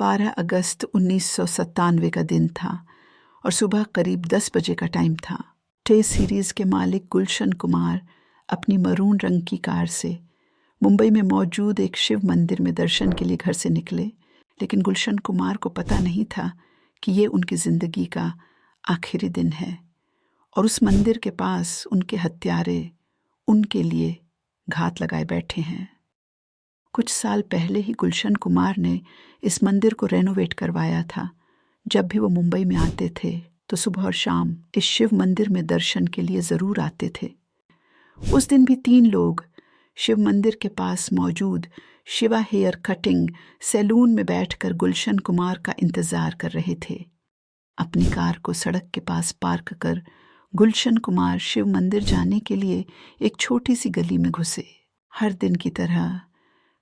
12 अगस्त 1997 का दिन था और सुबह करीब 10 बजे का टाइम था। टे सीरीज़ के मालिक गुलशन कुमार अपनी मरून रंग की कार से मुंबई में मौजूद एक शिव मंदिर में दर्शन के लिए घर से निकले, लेकिन गुलशन कुमार को पता नहीं था कि ये उनकी ज़िंदगी का आखिरी दिन है और उस मंदिर के पास उनके हत्यारे उनके लिए घात लगाए बैठे हैं। कुछ साल पहले ही गुलशन कुमार ने इस मंदिर को रेनोवेट करवाया था। जब भी वो मुंबई में आते थे तो सुबह और शाम इस शिव मंदिर में दर्शन के लिए ज़रूर आते थे। उस दिन भी 3 लोग शिव मंदिर के पास मौजूद शिवा हेयर कटिंग सैलून में बैठकर गुलशन कुमार का इंतज़ार कर रहे थे। अपनी कार को सड़क के पास पार्क कर गुलशन कुमार शिव मंदिर जाने के लिए एक छोटी सी गली में घुसे। हर दिन की तरह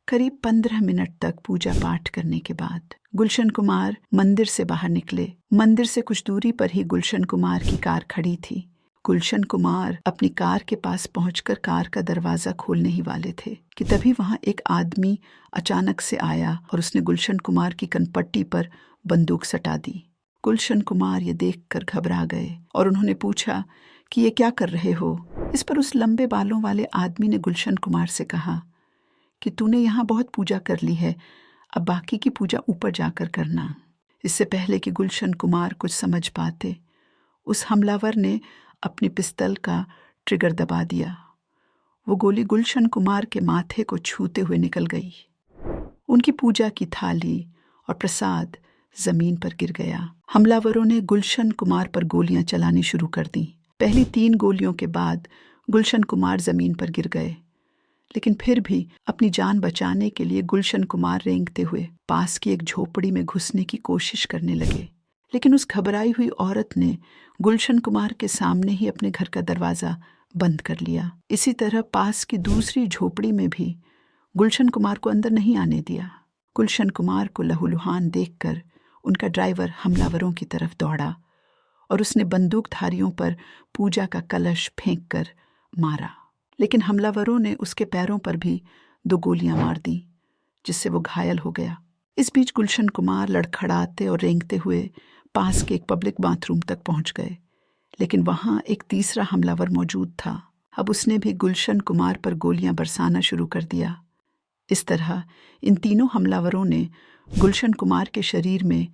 करीब 15 मिनट तक पूजा पाठ करने के बाद गुलशन कुमार मंदिर से बाहर निकले। मंदिर से कुछ दूरी पर ही गुलशन कुमार की कार खड़ी थी। गुलशन कुमार अपनी कार के पास पहुंचकर कार का दरवाज़ा खोलने ही वाले थे कि तभी वहां एक आदमी अचानक से आया और उसने गुलशन कुमार की कनपट्टी पर बंदूक सटा दी। गुलशन कुमार ये देखकर घबरा गए और उन्होंने पूछा कि ये क्या कर रहे हो। इस पर उस लंबे बालों वाले आदमी ने गुलशन कुमार से कहा कि तूने यहाँ बहुत पूजा कर ली है, अब बाकी की पूजा ऊपर जाकर करना। इससे पहले कि गुलशन कुमार कुछ समझ पाते, उस हमलावर ने अपनी पिस्तौल का ट्रिगर दबा दिया। वो गोली गुलशन कुमार के माथे को छूते हुए निकल गई। उनकी पूजा की थाली और प्रसाद जमीन पर गिर गया। हमलावरों ने गुलशन कुमार पर गोलियां चलानी शुरू कर दी। पहली 3 गोलियों के बाद गुलशन कुमार जमीन पर गिर गए, लेकिन फिर भी अपनी जान बचाने के लिए गुलशन कुमार रेंगते हुए पास की एक झोपड़ी में घुसने की कोशिश करने लगे। लेकिन उस घबराई हुई औरत ने गुलशन कुमार के सामने ही अपने घर का दरवाज़ा बंद कर लिया। इसी तरह पास की दूसरी झोपड़ी में भी गुलशन कुमार को अंदर नहीं आने दिया। गुलशन कुमार को लहूलुहान देखकर उनका ड्राइवर हमलावरों की तरफ दौड़ा और उसने बंदूकधारियों पर पूजा का कलश फेंक कर मारा, लेकिन हमलावरों ने उसके पैरों पर भी 2 गोलियां मार दी, जिससे वो घायल हो गया। इस बीच गुलशन कुमार लड़खड़ाते और रेंगते हुए पास के एक पब्लिक बाथरूम तक पहुंच गए, लेकिन वहां एक तीसरा हमलावर मौजूद था। अब उसने भी गुलशन कुमार पर गोलियां बरसाना शुरू कर दिया। इस तरह इन तीनों हमलावरों ने गुलशन कुमार के शरीर में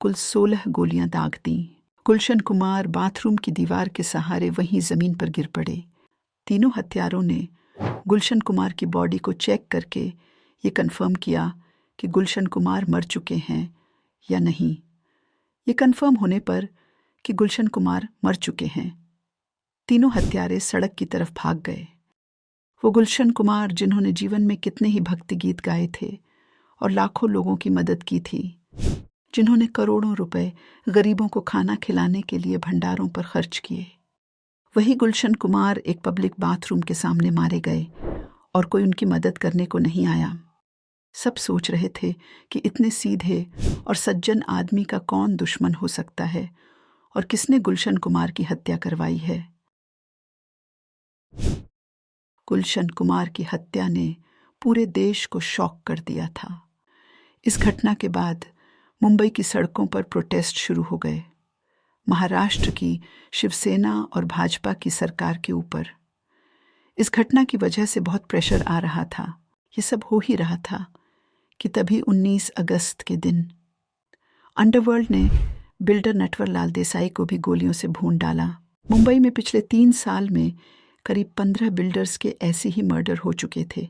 कुल 16 गोलियां दाग दीं। गुलशन कुमार बाथरूम की दीवार के सहारे वहीं ज़मीन पर गिर पड़े। तीनों हत्यारों ने गुलशन कुमार की बॉडी को चेक करके ये कंफर्म किया कि गुलशन कुमार मर चुके हैं या नहीं। ये कंफर्म होने पर कि गुलशन कुमार मर चुके हैं, तीनों हत्यारे सड़क की तरफ भाग गए। वो गुलशन कुमार जिन्होंने जीवन में कितने ही भक्ति गीत गाए थे और लाखों लोगों की मदद की थी, जिन्होंने करोड़ों रुपए गरीबों को खाना खिलाने के लिए भंडारों पर खर्च किए, वही गुलशन कुमार एक पब्लिक बाथरूम के सामने मारे गए और कोई उनकी मदद करने को नहीं आया। सब सोच रहे थे कि इतने सीधे और सज्जन आदमी का कौन दुश्मन हो सकता है और किसने गुलशन कुमार की हत्या करवाई है। गुलशन कुमार की हत्या ने पूरे देश को शॉक कर दिया था। इस घटना के बाद मुंबई की सड़कों पर प्रोटेस्ट शुरू हो गए, महाराष्ट्र की शिवसेना और भाजपा की सरकार के ऊपर। इस घटना की वजह से बहुत प्रेशर आ रहा था। ये सब हो ही रहा था कि तभी 19 अगस्त के दिन अंडरवर्ल्ड ने बिल्डर नटवरलाल देसाई को भी गोलियों से भून डाला। मुंबई में पिछले 3 साल में करीब 15 बिल्डर्स के ऐसे ही मर्डर हो चुके थे।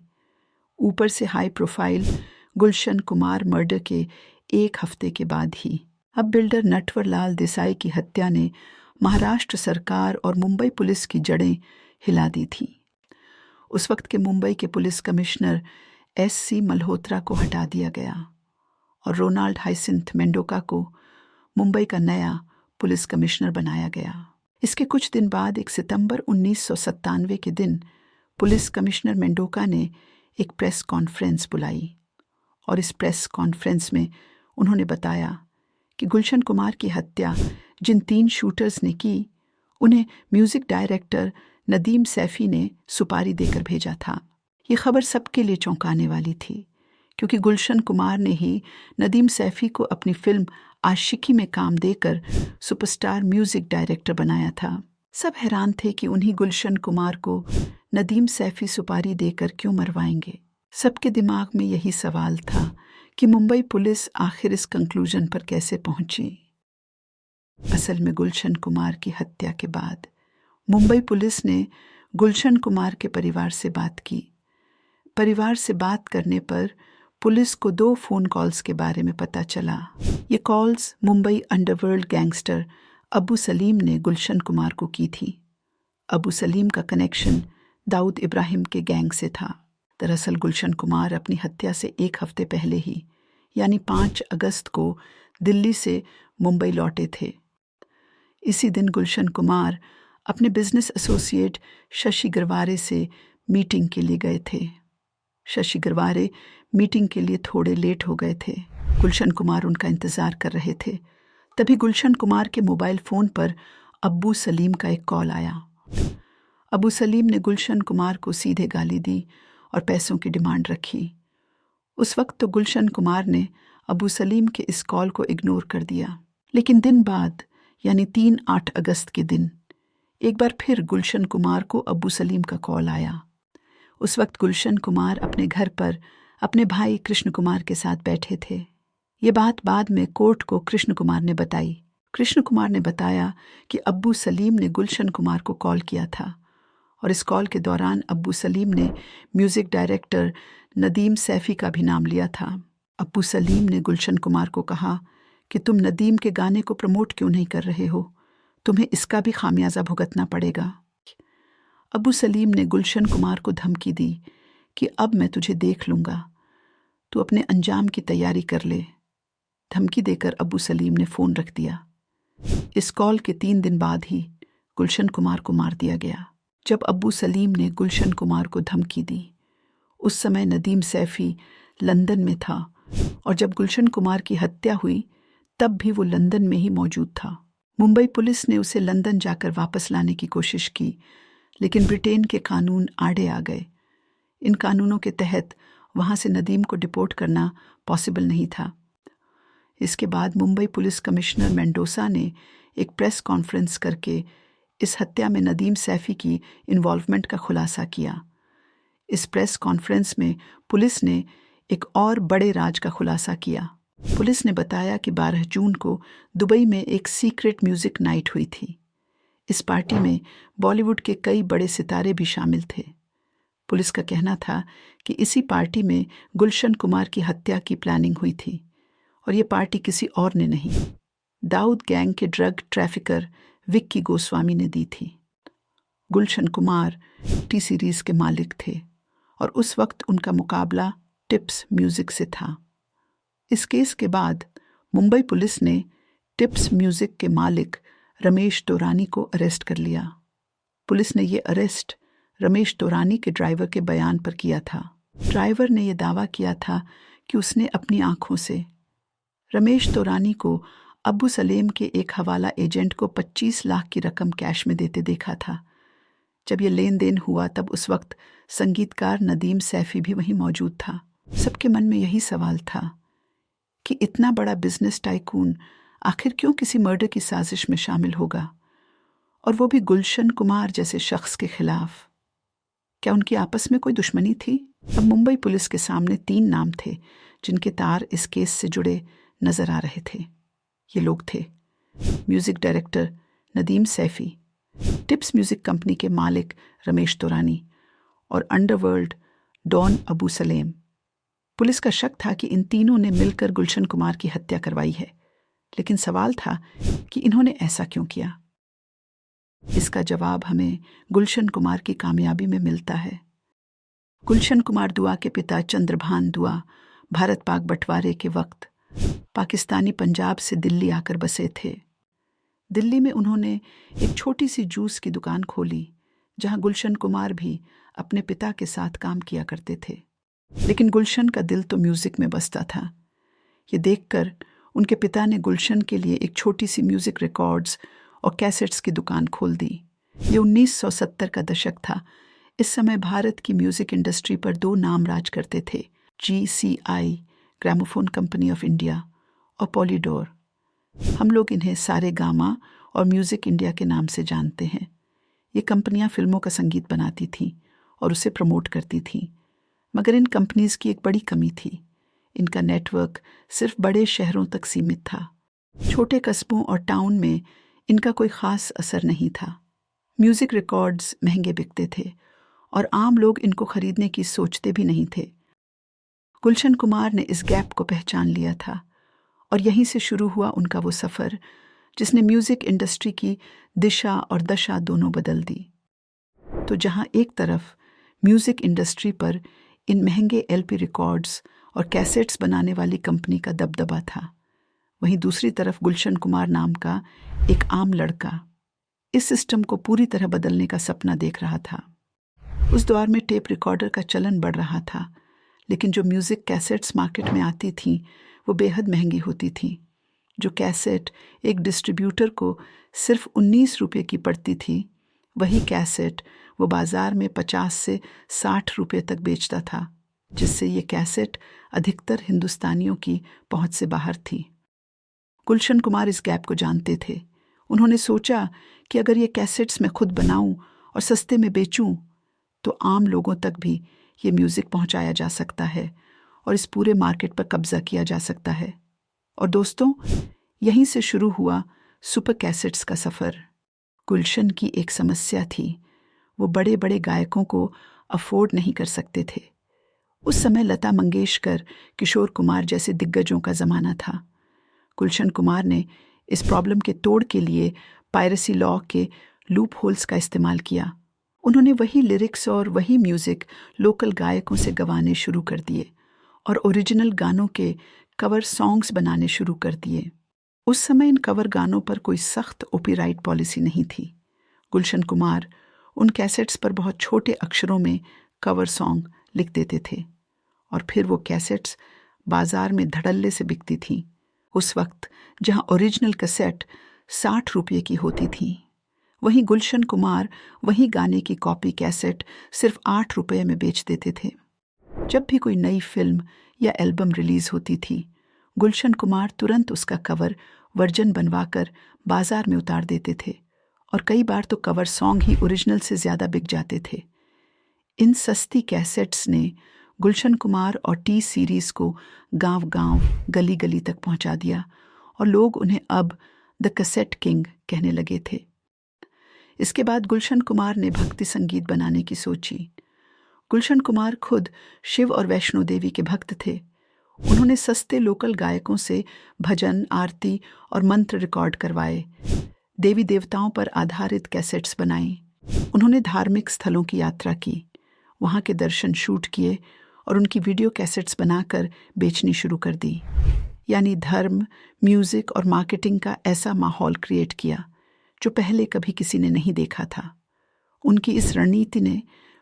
ऊपर से high profile Gulshan Kumar murder के 1 हफ्ते के बाद ही अब बिल्डर नटवरलाल देसाई की हत्या ने महाराष्ट्र सरकार और मुंबई पुलिस की जड़ें हिला दी थीं। उस वक्त के मुंबई के पुलिस कमिश्नर S.C. मल्होत्रा को हटा दिया गया और रोनाल्ड हाइसिंथ मेंडोका को मुंबई का नया पुलिस कमिश्नर बनाया गया। इसके कुछ दिन बाद 1 सितंबर 1997 के दिन पुलिस कमिश्नर मेंडोका ने एक प्रेस कॉन्फ्रेंस बुलाई और इस प्रेस कॉन्फ्रेंस में उन्होंने बताया कि गुलशन कुमार की हत्या जिन 3 शूटर्स ने की, उन्हें म्यूज़िक डायरेक्टर नदीम सैफ़ी ने सुपारी देकर भेजा था। ये खबर सबके लिए चौंकाने वाली थी, क्योंकि गुलशन कुमार ने ही नदीम सैफ़ी को अपनी फिल्म आशिकी में काम देकर सुपरस्टार म्यूजिक डायरेक्टर बनाया था। सब हैरान थे कि उन्हीं गुलशन कुमार को नदीम सैफ़ी सुपारी देकर क्यों मरवाएंगे। सबके दिमाग में यही सवाल था कि मुंबई पुलिस आखिर इस कंक्लूजन पर कैसे पहुंची। असल में गुलशन कुमार की हत्या के बाद मुंबई पुलिस ने गुलशन कुमार के परिवार से बात की। परिवार से बात करने पर पुलिस को 2 फ़ोन कॉल्स के बारे में पता चला। ये calls Mumbai underworld gangster Abu Salim ने गुलशन कुमार को की थी। अबू सलीम का कनेक्शन दाऊद इब्राहिम के गैंग से था। दरअसल गुलशन कुमार अपनी हत्या से 1 हफ्ते पहले ही यानी 5 अगस्त को दिल्ली से मुंबई लौटे थे। इसी दिन गुलशन कुमार अपने बिजनेस एसोसिएट शशि गरवारे से मीटिंग के लिए गए थे। शशि गरवारे मीटिंग के लिए थोड़े लेट हो गए थे। गुलशन कुमार उनका इंतज़ार कर रहे थे। तभी गुलशन कुमार के मोबाइल फ़ोन पर अब्बू सलीम का एक कॉल आया। अबू सलीम ने गुलशन कुमार को सीधे गाली दी और पैसों की डिमांड रखी। उस वक्त तो गुलशन कुमार ने अबू सलीम के इस कॉल को इग्नोर कर दिया। लेकिन दिन बाद यानी 3-8 अगस्त के दिन एक बार फिर गुलशन कुमार को अबू सलीम का कॉल आया। उस वक्त गुलशन कुमार अपने घर पर अपने भाई कृष्ण कुमार के साथ बैठे थे। ये बात बाद में कोर्ट को कृष्ण कुमार ने बताई। कृष्ण कुमार ने बताया कि अब्बू सलीम ने गुलशन कुमार को कॉल किया था और इस कॉल के दौरान अब्बू सलीम ने म्यूज़िक डायरेक्टर नदीम सैफ़ी का भी नाम लिया था। अब्बू सलीम ने गुलशन कुमार को कहा कि तुम नदीम के गाने को प्रमोट क्यों नहीं कर रहे हो, तुम्हें इसका भी खामियाजा भुगतना पड़ेगा। अब्बू सलीम ने गुलशन कुमार को धमकी दी कि अब मैं तुझे देख लूँगा, तू अपने अंजाम की तैयारी कर ले। धमकी देकर अब्बू सलीम ने फ़ोन रख दिया। इस कॉल के 3 दिन बाद ही गुलशन कुमार को मार दिया गया। जब अब्बू सलीम ने गुलशन कुमार को धमकी दी उस समय नदीम सैफ़ी लंदन में था और जब गुलशन कुमार की हत्या हुई तब भी वो लंदन में ही मौजूद था। मुंबई पुलिस ने उसे लंदन जाकर वापस लाने की कोशिश की, लेकिन ब्रिटेन के कानून आड़े आ गए। इन कानूनों के तहत वहाँ से नदीम को डिपोर्ट करना पॉसिबल नहीं था। इसके बाद मुंबई पुलिस कमिश्नर मेंडोसा ने एक प्रेस कॉन्फ्रेंस करके इस हत्या में नदीम सैफ़ी की इन्वॉल्वमेंट का खुलासा किया। इस प्रेस कॉन्फ्रेंस में पुलिस ने एक और बड़े राज का खुलासा किया। पुलिस ने बताया कि 12 जून को दुबई में एक सीक्रेट म्यूज़िक नाइट हुई थी। इस पार्टी में बॉलीवुड के कई बड़े सितारे भी शामिल थे। पुलिस का कहना था कि इसी पार्टी में गुलशन कुमार की हत्या की प्लानिंग हुई थी और ये पार्टी किसी और ने नहीं, दाऊद गैंग के ड्रग ट्रैफिकर विक्की गोस्वामी ने दी थी। गुलशन कुमार टी सीरीज़ के मालिक थे और उस वक्त उनका मुकाबला टिप्स म्यूज़िक से था। इस केस के बाद मुंबई पुलिस ने टिप्स म्यूज़िक के मालिक रमेश तोरानी को अरेस्ट कर लिया। पुलिस ने ये अरेस्ट रमेश तोरानी के ड्राइवर के बयान पर किया था। ड्राइवर ने यह दावा किया था कि उसने अपनी आंखों से रमेश तोरानी को अब्बू सलीम के एक हवाला एजेंट को 25 लाख की रकम कैश में देते देखा था। जब ये लेन देन हुआ तब उस वक्त संगीतकार नदीम सैफ़ी भी वहीं मौजूद था। सबके मन में यही सवाल था कि इतना बड़ा बिजनेस टाइकून आखिर क्यों किसी मर्डर की साजिश में शामिल होगा, और वो भी गुलशन कुमार जैसे शख्स के खिलाफ। क्या उनकी आपस में कोई दुश्मनी थी? अब मुंबई पुलिस के सामने 3 नाम थे जिनके तार इस केस से जुड़े नजर आ रहे थे। ये लोग थे music director Nadeem Saifi, Tips music company के मालिक रमेश तोरानी और underworld don Abu Salem. Police का शक था कि इन तीनों ने मिलकर गुलशन कुमार की हत्या करवाई है, लेकिन सवाल था कि इन्होंने ऐसा क्यों किया। इसका जवाब हमें गुलशन कुमार की कामयाबी में मिलता है। गुलशन कुमार दुआ के पिता चंद्रभान दुआ भारत पाक बंटवारे के वक्त पाकिस्तानी पंजाब से दिल्ली आकर बसे थे। दिल्ली में उन्होंने एक छोटी सी जूस की दुकान खोली जहां गुलशन कुमार भी अपने पिता के साथ काम किया करते थे। लेकिन गुलशन का दिल तो म्यूज़िक में बसता था। ये देखकर उनके पिता ने गुलशन के लिए एक छोटी सी म्यूज़िक रिकॉर्ड्स और कैसेट्स की दुकान खोल दी। ये 1970 का दशक था। इस समय भारत की म्यूज़िक इंडस्ट्री पर 2 नाम राज करते थे, GCI gramophone company of India और पॉलीडोर। हम लोग इन्हें सारे गामा और म्यूज़िक इंडिया के नाम से जानते हैं। ये कंपनियां फिल्मों का संगीत बनाती थीं और उसे प्रमोट करती थीं, मगर इन कंपनीज़ की एक बड़ी कमी थी। इनका नेटवर्क सिर्फ बड़े शहरों तक सीमित था। छोटे कस्बों और टाउन में इनका कोई ख़ास असर नहीं था। म्यूज़िक रिकॉर्ड्स महंगे बिकते थे और आम लोग इनको खरीदने की सोचते भी नहीं थे। गुलशन कुमार ने इस गैप को पहचान लिया था और यहीं से शुरू हुआ उनका वो सफ़र जिसने म्यूज़िक इंडस्ट्री की दिशा और दशा दोनों बदल दी। तो जहाँ एक तरफ म्यूज़िक इंडस्ट्री पर इन महंगे LP रिकॉर्ड्स और कैसेट्स बनाने वाली कंपनी का दबदबा था, वहीं दूसरी तरफ गुलशन कुमार नाम का एक आम लड़का इस सिस्टम को पूरी तरह बदलने का सपना देख रहा था। उस दौर में टेप रिकॉर्डर का चलन बढ़ रहा था, लेकिन जो म्यूज़िक कैसेट्स मार्केट में आती थीं वो बेहद महंगी होती थीं। जो कैसेट एक डिस्ट्रीब्यूटर को सिर्फ 19 रुपये की पड़ती थी, वही कैसेट वो बाज़ार में 50 से 60 रुपये तक बेचता था, जिससे ये कैसेट अधिकतर हिंदुस्तानियों की पहुंच से बाहर थी। गुलशन कुमार इस गैप को जानते थे। उन्होंने सोचा कि अगर ये कैसेट्स मैं खुद बनाऊं और सस्ते में बेचूं, तो आम लोगों तक भी ये म्यूज़िक पहुंचाया जा सकता है और इस पूरे मार्केट पर कब्जा किया जा सकता है। और दोस्तों, यहीं से शुरू हुआ सुपर कैसेट्स का सफ़र। गुलशन की एक समस्या थी, वो बड़े बड़े गायकों को अफोर्ड नहीं कर सकते थे। उस समय लता मंगेशकर, किशोर कुमार जैसे दिग्गजों का ज़माना था। गुलशन कुमार ने इस प्रॉब्लम के तोड़ के लिए पायरेसी लॉ के लूप होल्स का इस्तेमाल किया। उन्होंने वही लिरिक्स और वही म्यूज़िक लोकल गायकों से गवाने शुरू कर दिए और ओरिजिनल गानों के कवर सॉन्ग्स बनाने शुरू कर दिए। उस समय इन कवर गानों पर कोई सख्त कॉपीराइट पॉलिसी नहीं थी। गुलशन कुमार उन कैसेट्स पर बहुत छोटे अक्षरों में कवर सॉन्ग लिख देते थे और फिर वो कैसेट्स बाज़ार में धड़ल्ले से बिकती थीं। उस वक्त जहां ओरिजिनल कैसेट 60 रुपये की होती थी, वहीं गुलशन कुमार वही गाने की कॉपी कैसेट सिर्फ 8 रुपये में बेच देते थे। जब भी कोई नई फिल्म या एल्बम रिलीज़ होती थी, गुलशन कुमार तुरंत उसका कवर वर्जन बनवाकर बाज़ार में उतार देते थे और कई बार तो कवर सॉन्ग ही ओरिजिनल से ज़्यादा बिक जाते थे। इन सस्ती कैसेट्स ने गुलशन कुमार और टी सीरीज़ को गांव-गांव, गली-गली तक पहुंचा दिया और लोग उन्हें अब द कैसेट किंग कहने लगे थे। इसके बाद गुलशन कुमार ने भक्ति संगीत बनाने की सोची। गुलशन कुमार खुद शिव और वैष्णो देवी के भक्त थे। उन्होंने सस्ते लोकल गायकों से भजन, आरती और मंत्र रिकॉर्ड करवाए, देवी देवताओं पर आधारित कैसेट्स बनाई। उन्होंने धार्मिक स्थलों की यात्रा की, वहाँ के दर्शन शूट किए और उनकी वीडियो कैसेट्स बनाकर बेचनी शुरू कर दी। यानी धर्म, म्यूज़िक और मार्केटिंग का ऐसा माहौल क्रिएट किया जो पहले कभी किसी ने नहीं देखा था। उनकी इस रणनीति ने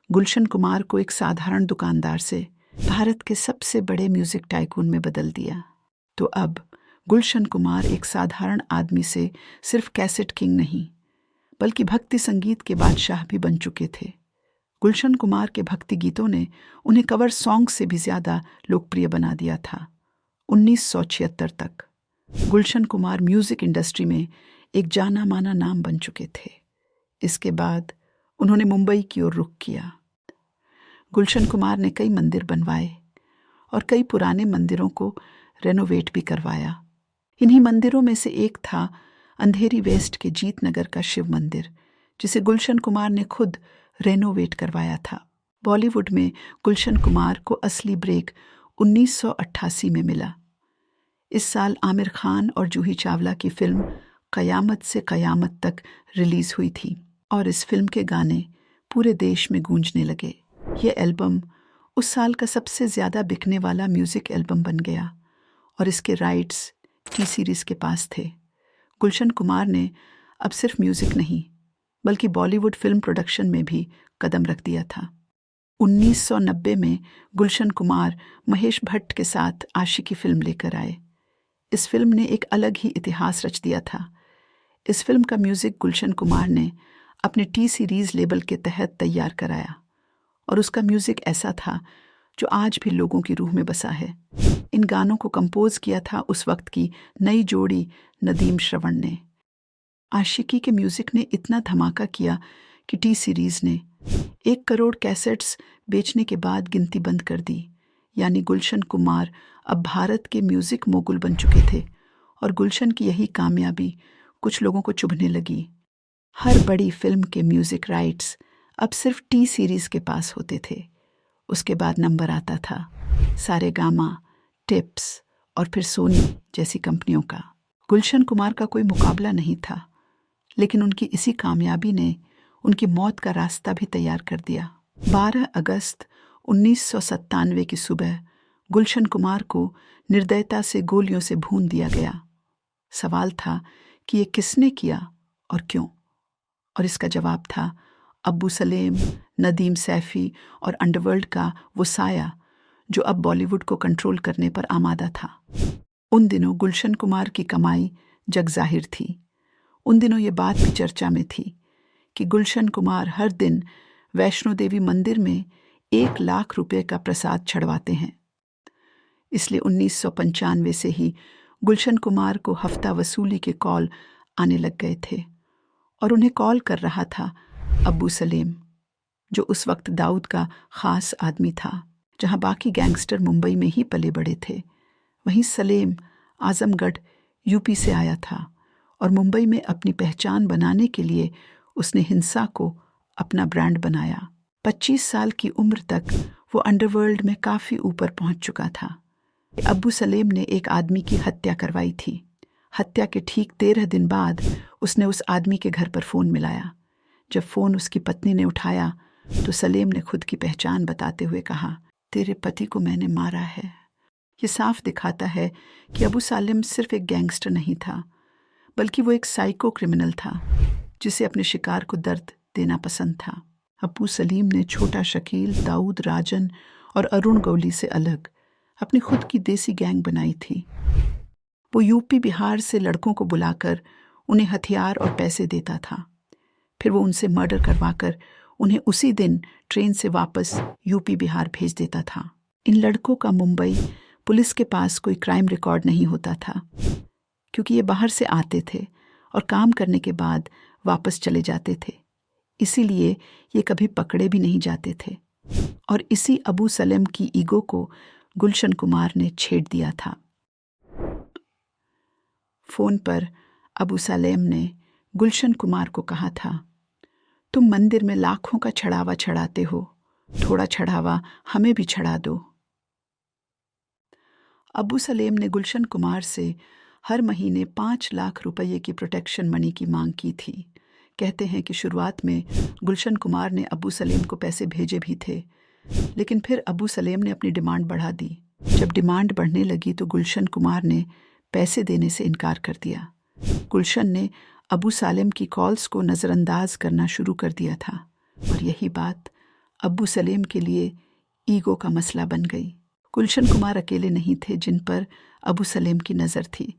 गुलशन कुमार को एक साधारण दुकानदार से भारत के सबसे बड़े म्यूज़िक टाइकून में बदल दिया। तो अब गुलशन कुमार एक साधारण आदमी से सिर्फ कैसेट किंग नहीं, बल्कि भक्ति संगीत के बादशाह भी बन चुके थे। गुलशन कुमार के भक्ति गीतों ने उन्हें कवर सॉन्ग से भी ज़्यादा लोकप्रिय बना दिया था। 1976 तक गुलशन कुमार म्यूज़िक इंडस्ट्री में एक जाना माना नाम बन चुके थे। इसके बाद उन्होंने मुंबई की ओर रुख किया। गुलशन कुमार ने कई मंदिर बनवाए और कई पुराने मंदिरों को रेनोवेट भी करवाया। इन्हीं मंदिरों में से एक था अंधेरी वेस्ट के जीत नगर का शिव मंदिर, जिसे गुलशन कुमार ने खुद रेनोवेट करवाया था। बॉलीवुड में गुलशन कुमार को असली ब्रेक 1988 में मिला। इस साल आमिर खान और जूही चावला की फिल्म कयामत से कयामत तक रिलीज़ हुई थी और इस फिल्म के गाने पूरे देश में गूंजने लगे। ये एल्बम उस साल का सबसे ज़्यादा बिकने वाला म्यूज़िक एल्बम बन गया और इसके राइट्स टी सीरीज़ के पास थे। गुलशन कुमार ने अब सिर्फ म्यूज़िक नहीं, बल्कि बॉलीवुड फिल्म प्रोडक्शन में भी कदम रख दिया था। 1990 में गुलशन कुमार महेश भट्ट के साथ आशिकी फिल्म लेकर आए। इस फिल्म ने एक अलग ही इतिहास रच दिया था। इस फिल्म का म्यूज़िक गुलशन कुमार ने अपने टी सीरीज़ लेबल के तहत तैयार कराया और उसका म्यूज़िक ऐसा था जो आज भी लोगों की रूह में बसा है। इन गानों को कंपोज किया था उस वक्त की नई जोड़ी नदीम श्रवण ने। आशिकी के म्यूजिक ने इतना धमाका किया कि टी सीरीज ने 1 करोड़ कैसेट्स बेचने के बाद गिनती बंद कर दी। यानी गुलशन कुमार अब भारत के म्यूजिक मोगुल बन चुके थे और गुलशन की यही कामयाबी कुछ लोगों को चुभने लगी। हर बड़ी फिल्म के म्यूजिक राइट्स अब सिर्फ टी सीरीज के पास होते थे। उसके बाद नंबर आता था सारेगामा, टिप्स और फिर सोनी जैसी कंपनियों का। गुलशन कुमार का कोई मुकाबला नहीं था, लेकिन उनकी इसी कामयाबी ने उनकी मौत का रास्ता भी तैयार कर दिया। 12 अगस्त 1997 की सुबह गुलशन कुमार को निर्दयता से गोलियों से भून दिया गया। सवाल था कि ये किसने किया और क्यों, और इसका जवाब था अब्बू सलेम, नदीम सैफी और अंडरवर्ल्ड का वो साया जो अब बॉलीवुड को कंट्रोल करने पर आमादा था। उन दिनों गुलशन कुमार की कमाई जग जाहिर थी। उन दिनों ये बात भी चर्चा में थी कि गुलशन कुमार हर दिन वैष्णो देवी मंदिर में 1 लाख रुपए का प्रसाद चढ़वाते हैं। इसलिए 1995 से ही गुलशन कुमार को हफ्ता वसूली के कॉल आने लग गए थे और उन्हें कॉल कर रहा था अब्बू सलेम, जो उस वक्त दाऊद का खास आदमी था। जहां बाकी गैंगस्टर मुंबई में ही पले बड़े थे, वहीं सलेम आजमगढ़ यूपी से आया था और मुंबई में अपनी पहचान बनाने के लिए उसने हिंसा को अपना ब्रांड बनाया। 25 साल की उम्र तक वो अंडरवर्ल्ड में काफ़ी ऊपर पहुंच चुका था। अब्बू सलेम ने एक आदमी की हत्या करवाई थी। हत्या के ठीक 13 दिन बाद उसने उस आदमी के घर पर फ़ोन मिलाया। जब फ़ोन उसकी पत्नी ने उठाया तो सलेम ने खुद की पहचान बताते हुए कहा, तेरे पति को मैंने मारा है। ये साफ दिखाता है कि अबू सालिम सिर्फ एक गैंगस्टर नहीं था, बल्कि वो एक साइको क्रिमिनल था जिसे अपने शिकार को दर्द देना पसंद था। अब्बू सलीम ने छोटा शकील, दाऊद, राजन और अरुण गौली से अलग अपनी खुद की देसी गैंग बनाई थी। वो यूपी बिहार से लड़कों को बुलाकर उन्हें हथियार और पैसे देता था। फिर वो उनसे मर्डर करवाकर उन्हें उसी दिन ट्रेन से वापस यूपी बिहार भेज देता था। इन लड़कों का मुंबई पुलिस के पास कोई क्राइम रिकॉर्ड नहीं होता था, क्योंकि ये बाहर से आते थे और काम करने के बाद वापस चले जाते थे। इसीलिए ये कभी पकड़े भी नहीं जाते थे। और इसी अबू सलेम की ईगो को गुलशन कुमार ने छेड़ दिया था। फ़ोन पर अबू सलेम ने गुलशन कुमार को कहा था, तुम मंदिर में लाखों का चढ़ावा चढ़ाते हो, थोड़ा चढ़ावा हमें भी चढ़ा दो। अबू सलेम ने गुलशन कुमार से हर महीने 5 लाख रुपये की प्रोटेक्शन मनी की मांग की थी। कहते हैं कि शुरुआत में गुलशन कुमार ने अबू सलेम को पैसे भेजे भी थे, लेकिन फिर अबू सलेम ने अपनी डिमांड बढ़ा दी। जब डिमांड बढ़ने लगी तो गुलशन कुमार ने पैसे देने से इनकार कर दिया। गुलशन ने अबू सलेम की कॉल्स को नज़रअंदाज करना शुरू कर दिया था और यही बात अबू सलेम के लिए ईगो का मसला बन गई। गुलशन कुमार अकेले नहीं थे जिन पर अबू सलेम की नज़र थी।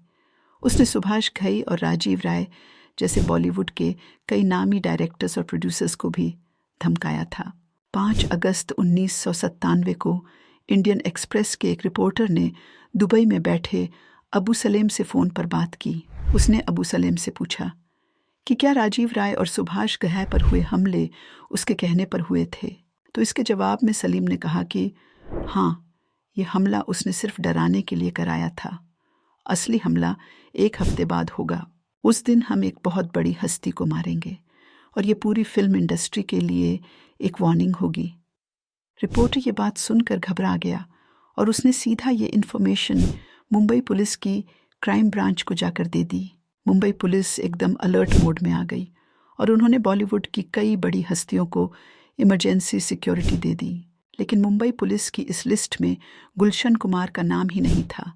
उसने सुभाष घई और राजीव राय जैसे बॉलीवुड के कई नामी डायरेक्टर्स और प्रोड्यूसर्स को भी धमकाया था। 5 अगस्त 1997 को इंडियन एक्सप्रेस के एक रिपोर्टर ने दुबई में बैठे अबू सलेम से फ़ोन पर बात की। उसने अबू सलेम से पूछा कि क्या राजीव राय और सुभाष घई पर हुए हमले उसके कहने पर हुए थे। तो इसके जवाब में सलीम ने कहा कि हाँ, ये हमला उसने सिर्फ डराने के लिए कराया था। असली हमला 1 हफ्ते बाद होगा। उस दिन हम एक बहुत बड़ी हस्ती को मारेंगे और ये पूरी फिल्म इंडस्ट्री के लिए एक वार्निंग होगी। रिपोर्टर ये बात सुनकर घबरा गया और उसने सीधा ये इन्फॉर्मेशन मुंबई पुलिस की क्राइम ब्रांच को जाकर दे दी। मुंबई पुलिस एकदम अलर्ट मोड में आ गई और उन्होंने बॉलीवुड की कई बड़ी हस्तियों को इमरजेंसी सिक्योरिटी दे दी। लेकिन मुंबई पुलिस की इस लिस्ट में गुलशन कुमार का नाम ही नहीं था।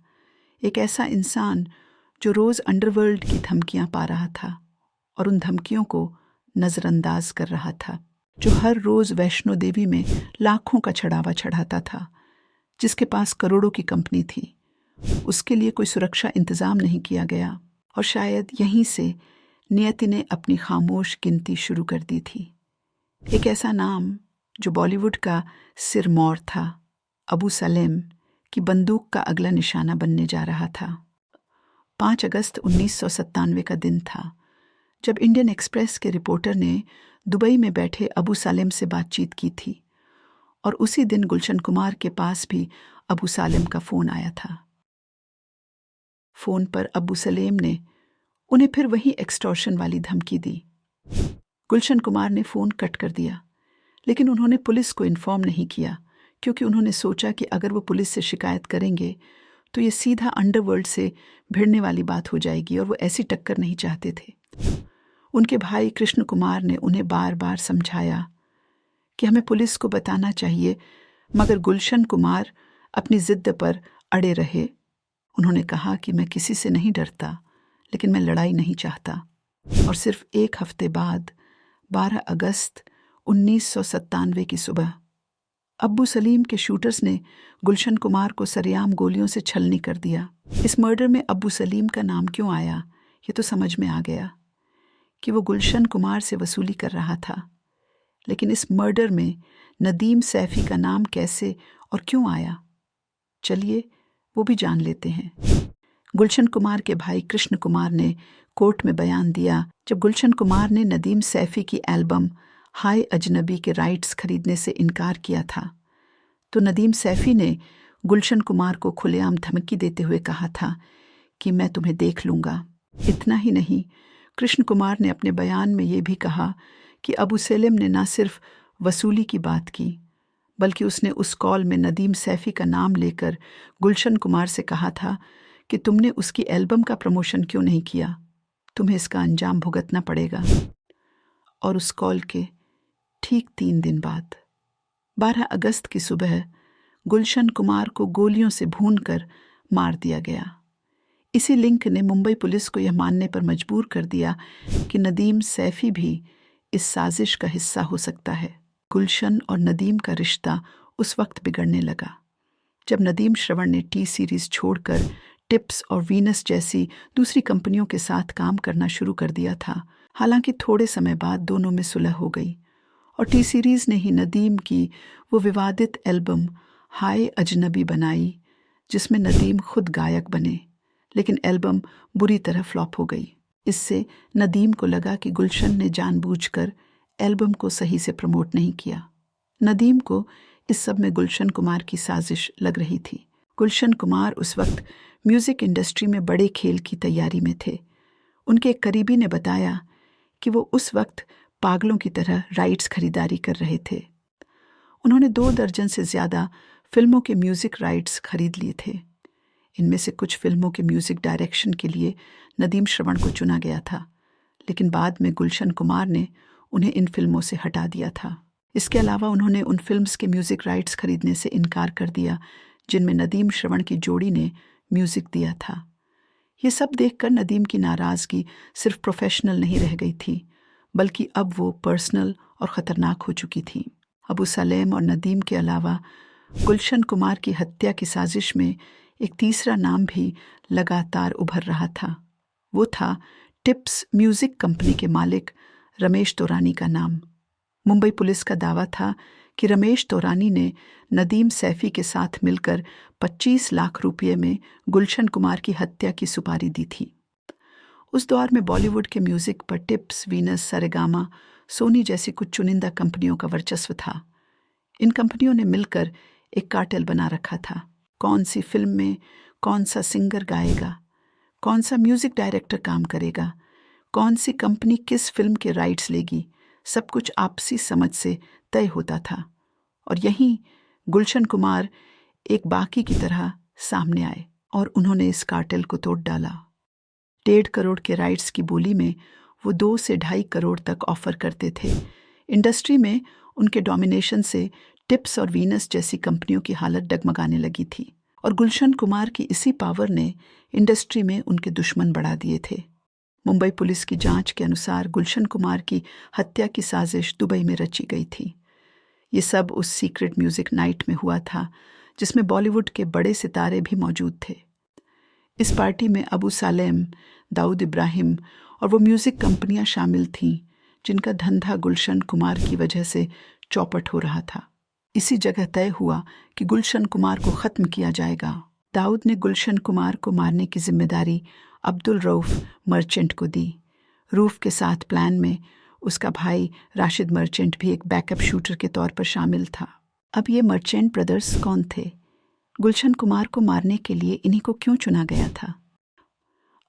एक ऐसा इंसान जो रोज़ अंडरवर्ल्ड की धमकियां पा रहा था और उन धमकियों को नज़रअंदाज कर रहा था, जो हर रोज़ वैष्णो देवी में लाखों का चढ़ावा चढ़ाता था, जिसके पास करोड़ों की कंपनी थी। उसके लिए कोई सुरक्षा इंतज़ाम नहीं किया गया और शायद यहीं से नियति ने अपनी खामोश गिनती शुरू कर दी थी। एक ऐसा नाम जो बॉलीवुड का सिरमौर था, अबू सलेम की बंदूक का अगला निशाना बनने जा रहा था। 5 अगस्त 1997 का दिन था जब इंडियन एक्सप्रेस के रिपोर्टर ने दुबई में बैठे अबू सालेम से बातचीत की थी, और उसी दिन गुलशन कुमार के पास भी अबू सालेम का फ़ोन आया था। फ़ोन पर अबू सलेम ने उन्हें फिर वही एक्सटॉर्शन वाली धमकी दी। गुलशन कुमार ने फ़ोन कट कर दिया, लेकिन उन्होंने पुलिस को इन्फॉर्म नहीं किया, क्योंकि उन्होंने सोचा कि अगर वो पुलिस से शिकायत करेंगे तो ये सीधा अंडरवर्ल्ड से भिड़ने वाली बात हो जाएगी, और वो ऐसी टक्कर नहीं चाहते थे। उनके भाई कृष्ण कुमार ने उन्हें बार बार समझाया कि हमें पुलिस को बताना चाहिए, मगर गुलशन कुमार अपनी ज़िद पर अड़े रहे। उन्होंने कहा कि मैं किसी से नहीं डरता, लेकिन मैं लड़ाई नहीं चाहता। और सिर्फ 1 हफ्ते बाद 12 अगस्त 1997 की सुबह अब्बू सलीम के शूटर्स ने गुलशन कुमार को सरेआम गोलियों से छलनी कर दिया। इस मर्डर में अब्बू सलीम का नाम क्यों आया, ये तो समझ में आ गया कि वो गुलशन कुमार से वसूली कर रहा था, लेकिन इस मर्डर में नदीम सैफ़ी का नाम कैसे और क्यों आया, चलिए वो भी जान लेते हैं। गुलशन कुमार के भाई कृष्ण कुमार ने कोर्ट में बयान दिया जब गुलशन कुमार ने नदीम सैफ़ी की एल्बम हाय अजनबी के राइट्स खरीदने से इनकार किया था, तो नदीम सैफ़ी ने गुलशन कुमार को खुलेआम धमकी देते हुए कहा था कि मैं तुम्हें देख लूँगा। इतना ही नहीं, कृष्ण कुमार ने अपने बयान में ये भी कहा कि अबू सलेम ने न सिर्फ वसूली की बात की, बल्कि उसने उस कॉल में नदीम सैफ़ी का नाम लेकर गुलशन कुमार से कहा था कि तुमने उसकी एल्बम का प्रमोशन क्यों नहीं किया, तुम्हें इसका अंजाम भुगतना पड़ेगा। और उस कॉल के ठीक 3 दिन बाद 12 अगस्त की सुबह गुलशन कुमार को गोलियों से भूनकर मार दिया गया। इसी लिंक ने मुंबई पुलिस को यह मानने पर मजबूर कर दिया कि नदीम सैफ़ी भी इस साजिश का हिस्सा हो सकता है। गुलशन और नदीम का रिश्ता उस वक्त बिगड़ने लगा जब नदीम श्रवण ने टी सीरीज़ छोड़कर टिप्स और वीनस जैसी दूसरी कंपनियों के साथ काम करना शुरू कर दिया था। हालांकि थोड़े समय बाद दोनों में सुलह हो गई, और टी सीरीज़ ने ही नदीम की वो विवादित एल्बम हाय अजनबी बनाई, जिसमें नदीम खुद गायक बने, लेकिन एल्बम बुरी तरह फ्लॉप हो गई। इससे नदीम को लगा कि गुलशन ने जानबूझकर एल्बम को सही से प्रमोट नहीं किया। नदीम को इस सब में गुलशन कुमार की साजिश लग रही थी। गुलशन कुमार उस वक्त म्यूज़िक इंडस्ट्री में बड़े खेल की तैयारी में थे। उनके एक करीबी ने बताया कि वो उस वक्त पागलों की तरह राइट्स खरीदारी कर रहे थे। उन्होंने 2 दर्जन से ज़्यादा फिल्मों के म्यूज़िक राइट्स खरीद लिए थे। इनमें से कुछ फिल्मों के म्यूज़िक डायरेक्शन के लिए नदीम श्रवण को चुना गया था, लेकिन बाद में गुलशन कुमार ने उन्हें इन फिल्मों से हटा दिया था। इसके अलावा उन्होंने उन फिल्म्स के म्यूज़िक राइट्स खरीदने से इनकार कर दिया जिनमें नदीम श्रवण की जोड़ी ने म्यूज़िक दिया था। ये सब देखकर नदीम की नाराज़गी सिर्फ प्रोफेशनल नहीं रह गई थी, बल्कि अब वो पर्सनल और ख़तरनाक हो चुकी थी। अबू सलेम और नदीम के अलावा गुलशन कुमार की हत्या की साजिश में एक तीसरा नाम भी लगातार उभर रहा था। वो था टिप्स म्यूज़िक कंपनी के मालिक रमेश तौरानी का नाम। मुंबई पुलिस का दावा था कि रमेश तौरानी ने नदीम सैफ़ी के साथ मिलकर 25 लाख रुपये में गुलशन कुमार की हत्या की सुपारी दी थी। उस दौर में बॉलीवुड के म्यूज़िक पर टिप्स, वीनस, सारेगामा, सोनी जैसी कुछ चुनिंदा कंपनियों का वर्चस्व था। इन कंपनियों ने मिलकर एक कार्टेल बना रखा था। कौन सी फिल्म में कौन सा सिंगर गाएगा, कौन सा म्यूज़िक डायरेक्टर काम करेगा, कौन सी कंपनी किस फिल्म के राइट्स लेगी, सब कुछ आपसी समझ से तय होता था। और यहीं गुलशन कुमार एक बाकी की तरह सामने आए और उन्होंने इस कार्टेल को तोड़ डाला। 1.5 करोड़ के राइट्स की बोली में वो 2 से 2.5 करोड़ तक ऑफर करते थे। इंडस्ट्री में उनके डोमिनेशन से टिप्स और वीनस जैसी कंपनियों की हालत डगमगाने लगी थी, और गुलशन कुमार की इसी पावर ने इंडस्ट्री में उनके दुश्मन बढ़ा दिए थे। मुंबई पुलिस की जांच के अनुसार गुलशन कुमार की हत्या की साजिश दुबई में रची गई थी। ये सब उस सीक्रेट म्यूज़िक नाइट में हुआ था जिसमें बॉलीवुड के बड़े सितारे भी मौजूद थे। इस पार्टी में अबू सालेम, दाऊद इब्राहिम और वो म्यूज़िक कंपनियां शामिल थीं जिनका धंधा गुलशन कुमार की वजह से चौपट हो रहा था। इसी जगह तय हुआ कि गुलशन कुमार को ख़त्म किया जाएगा। दाऊद ने गुलशन कुमार को मारने की जिम्मेदारी अब्दुल रऊफ़ मर्चेंट को दी। रूफ़ के साथ प्लान में उसका भाई राशिद मर्चेंट भी एक बैकअप शूटर के तौर पर शामिल था। अब ये मर्चेंट ब्रदर्स कौन थे? गुलशन कुमार को मारने के लिए इन्हीं को क्यों चुना गया था?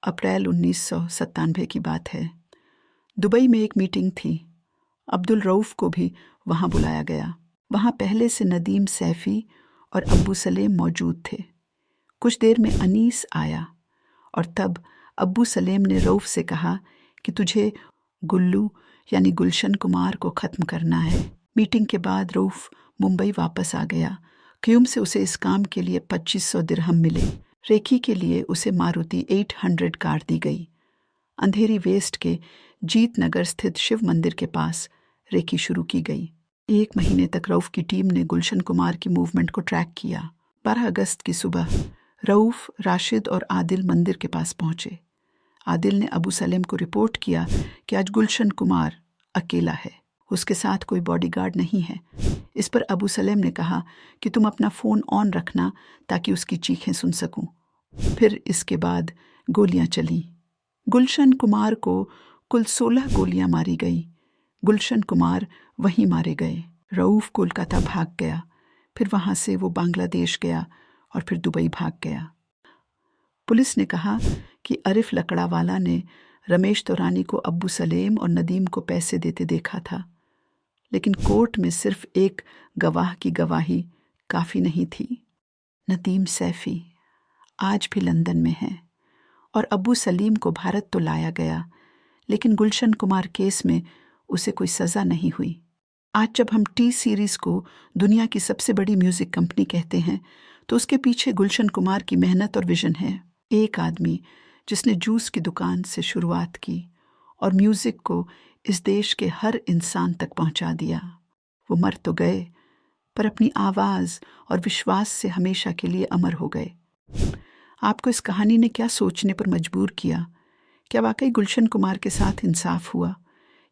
अप्रैल 1997 की बात है। दुबई में एक मीटिंग थी। अब्दुल रऊफ़ को भी वहाँ बुलाया गया। वहाँ पहले से नदीम सैफ़ी और अब्बू सलेम मौजूद थे। कुछ देर में अनीस आया और तब अब्बू सलेम ने रऊफ़ से कहा कि तुझे गुल्लू यानी गुलशन कुमार को ख़त्म करना है। मीटिंग के बाद रऊफ़ मुंबई वापस आ गया। क्यूम से उसे इस काम के लिए 2500 दिरहम मिले। रेखी के लिए उसे मारुति 800 कार दी गई। अंधेरी वेस्ट के जीत नगर स्थित शिव मंदिर के पास रेखी शुरू की गई। 1 महीने तक रऊफ़ की टीम ने गुलशन कुमार की मूवमेंट को ट्रैक किया। 12 अगस्त की सुबह रऊफ़, राशिद और आदिल मंदिर के पास पहुंचे। आदिल ने अबू सलेम को रिपोर्ट किया कि आज गुलशन कुमार अकेला है, उसके साथ कोई बॉडीगार्ड नहीं है। इस पर अबू सलेम ने कहा कि तुम अपना फ़ोन ऑन रखना ताकि उसकी चीखें सुन सकूं। फिर इसके बाद गोलियां चलीं। गुलशन कुमार को कुल 16 गोलियां मारी गई। गुलशन कुमार वहीं मारे गए। रऊफ़ कोलकाता भाग गया। फिर वहाँ से वो बांग्लादेश गया और फिर दुबई भाग गया। पुलिस ने कहा कि अरिफ लकड़ावाला ने रमेश तौरानी को अब्बू सलेम और नदीम को पैसे देते देखा था, लेकिन कोर्ट में सिर्फ एक गवाह की गवाही काफ़ी नहीं थी। नदीम सैफ़ी आज भी लंदन में है और अब्बू सलीम को भारत तो लाया गया, लेकिन गुलशन कुमार केस में उसे कोई सज़ा नहीं हुई। आज जब हम टी सीरीज़ को दुनिया की सबसे बड़ी म्यूज़िक कंपनी कहते हैं, तो उसके पीछे गुलशन कुमार की मेहनत और विजन है। एक आदमी जिसने जूस की दुकान से शुरुआत की और म्यूज़िक को इस देश के हर इंसान तक पहुंचा दिया। वो मर तो गए, पर अपनी आवाज़ और विश्वास से हमेशा के लिए अमर हो गए। आपको इस कहानी ने क्या सोचने पर मजबूर किया? क्या वाकई गुलशन कुमार के साथ इंसाफ हुआ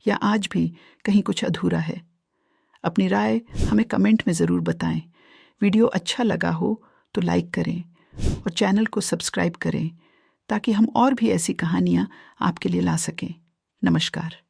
या आज भी कहीं कुछ अधूरा है? अपनी राय हमें कमेंट में ज़रूर बताएं। वीडियो अच्छा लगा हो तो लाइक करें और चैनल को सब्सक्राइब करें ताकि हम और भी ऐसी कहानियाँ आपके लिए ला सकें। नमस्कार।